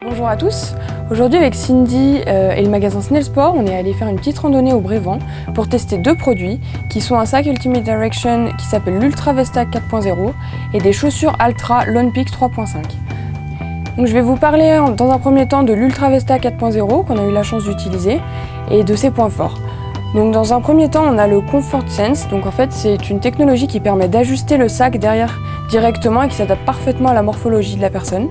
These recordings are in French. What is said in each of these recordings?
Bonjour à tous, aujourd'hui avec Cindy et le magasin Snell Sport, on est allé faire une petite randonnée au Brévent pour tester deux produits qui sont un sac Ultimate Direction qui s'appelle l'Ultra Vesta 4.0 et des chaussures Altra Lone Peak 3.5. Donc je vais vous parler dans un premier temps de l'Ultra Vesta 4.0 qu'on a eu la chance d'utiliser et de ses points forts. Donc dans un premier temps on a le Comfort Sense, donc en fait c'est une technologie qui permet d'ajuster le sac derrière directement et qui s'adapte parfaitement à la morphologie de la personne.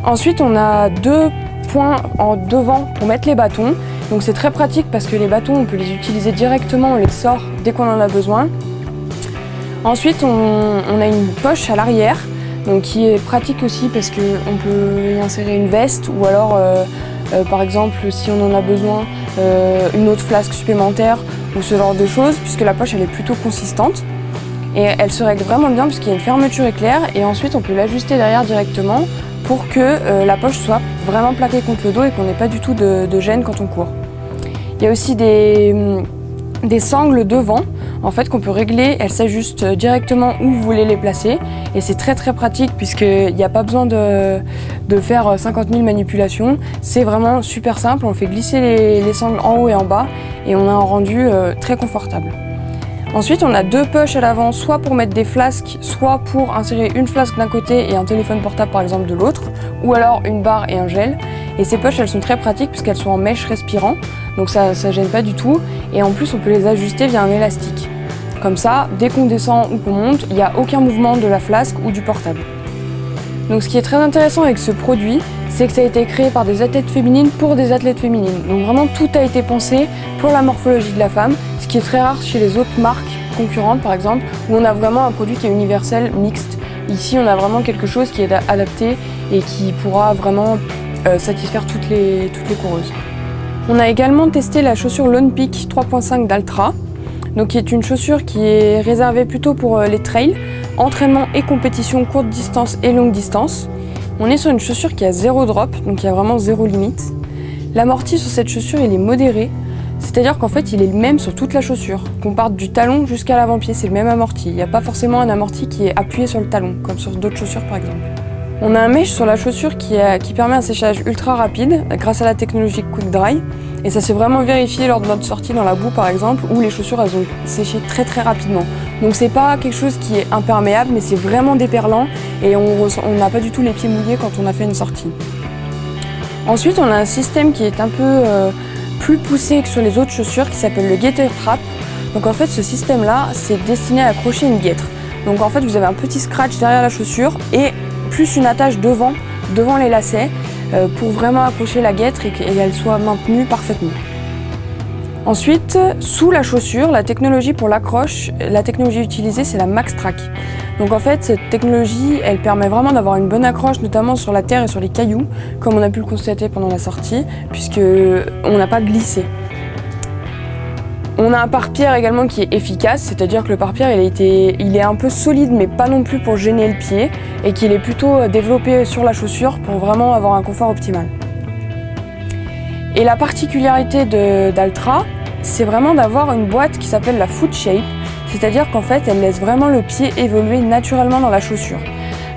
Ensuite on a deux points en devant pour mettre les bâtons, donc c'est très pratique parce que les bâtons on peut les utiliser directement, on les sort dès qu'on en a besoin. Ensuite on a une poche à l'arrière, donc qui est pratique aussi parce qu'on peut y insérer une veste ou alors par exemple si on en a besoin une autre flasque supplémentaire ou ce genre de choses, puisque la poche elle est plutôt consistante et elle se règle vraiment bien puisqu'il y a une fermeture éclair et ensuite on peut l'ajuster derrière directement pour que la poche soit vraiment plaquée contre le dos et qu'on n'ait pas du tout de gêne quand on court. Il y a aussi des sangles devant en fait qu'on peut régler, elles s'ajustent directement où vous voulez les placer et c'est très pratique puisqu'il n'y a pas besoin de faire 50 000 manipulations, c'est vraiment super simple, on fait glisser les sangles en haut et en bas et on a un rendu très confortable. Ensuite on a deux poches à l'avant, soit pour mettre des flasques, soit pour insérer une flasque d'un côté et un téléphone portable par exemple de l'autre, ou alors une barre et un gel. Et ces poches elles sont très pratiques puisqu'elles sont en mèche respirant, donc ça gêne pas du tout. Et en plus on peut les ajuster via un élastique. Comme ça, dès qu'on descend ou qu'on monte, il n'y a aucun mouvement de la flasque ou du portable. Donc ce qui est très intéressant avec ce produit, c'est que ça a été créé par des athlètes féminines pour des athlètes féminines. Donc vraiment tout a été pensé pour la morphologie de la femme, ce qui est très rare chez les autres marques concurrentes par exemple, où on a vraiment un produit qui est universel, mixte. Ici on a vraiment quelque chose qui est adapté et qui pourra vraiment satisfaire toutes les coureuses. On a également testé la chaussure Lone Peak 3.5 d'Altra, donc qui est une chaussure qui est réservée plutôt pour les trails, entraînement et compétition courte distance et longue distance. On est sur une chaussure qui a zéro drop, donc il y a vraiment zéro limite. L'amorti sur cette chaussure il est modéré, c'est-à-dire qu'en fait il est le même sur toute la chaussure. Qu'on parte du talon jusqu'à l'avant-pied, c'est le même amorti. Il n'y a pas forcément un amorti qui est appuyé sur le talon, comme sur d'autres chaussures par exemple. On a un mesh sur la chaussure qui permet un séchage ultra rapide grâce à la technologie Quick Dry. Et ça s'est vraiment vérifié lors de notre sortie dans la boue par exemple, où les chaussures elles ont séché très rapidement. Donc c'est pas quelque chose qui est imperméable, mais c'est vraiment déperlant et on n'a pas du tout les pieds mouillés quand on a fait une sortie. Ensuite on a un système qui est un peu plus poussé que sur les autres chaussures qui s'appelle le Gaiter Trap. Donc en fait ce système là c'est destiné à accrocher une guêtre. Donc en fait vous avez un petit scratch derrière la chaussure et plus une attache devant les lacets pour vraiment accrocher la guêtre et qu'elle soit maintenue parfaitement. Ensuite, sous la chaussure, la technologie pour l'accroche, la technologie utilisée c'est la Max Track. Donc en fait cette technologie elle permet vraiment d'avoir une bonne accroche notamment sur la terre et sur les cailloux comme on a pu le constater pendant la sortie puisqu'on n'a pas glissé. On a un pare-pierre également qui est efficace, c'est-à-dire que le pare-pierre il est un peu solide mais pas non plus pour gêner le pied et qu'il est plutôt développé sur la chaussure pour vraiment avoir un confort optimal. Et la particularité d'Altra, c'est vraiment d'avoir une boîte qui s'appelle la Foot Shape, c'est-à-dire qu'en fait elle laisse vraiment le pied évoluer naturellement dans la chaussure.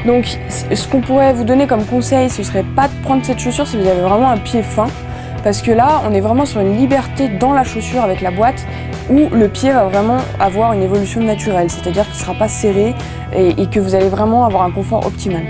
Donc ce qu'on pourrait vous donner comme conseil, ce serait pas de prendre cette chaussure si vous avez vraiment un pied fin, parce que là on est vraiment sur une liberté dans la chaussure avec la boîte où le pied va vraiment avoir une évolution naturelle, c'est-à-dire qu'il ne sera pas serré et que vous allez vraiment avoir un confort optimal.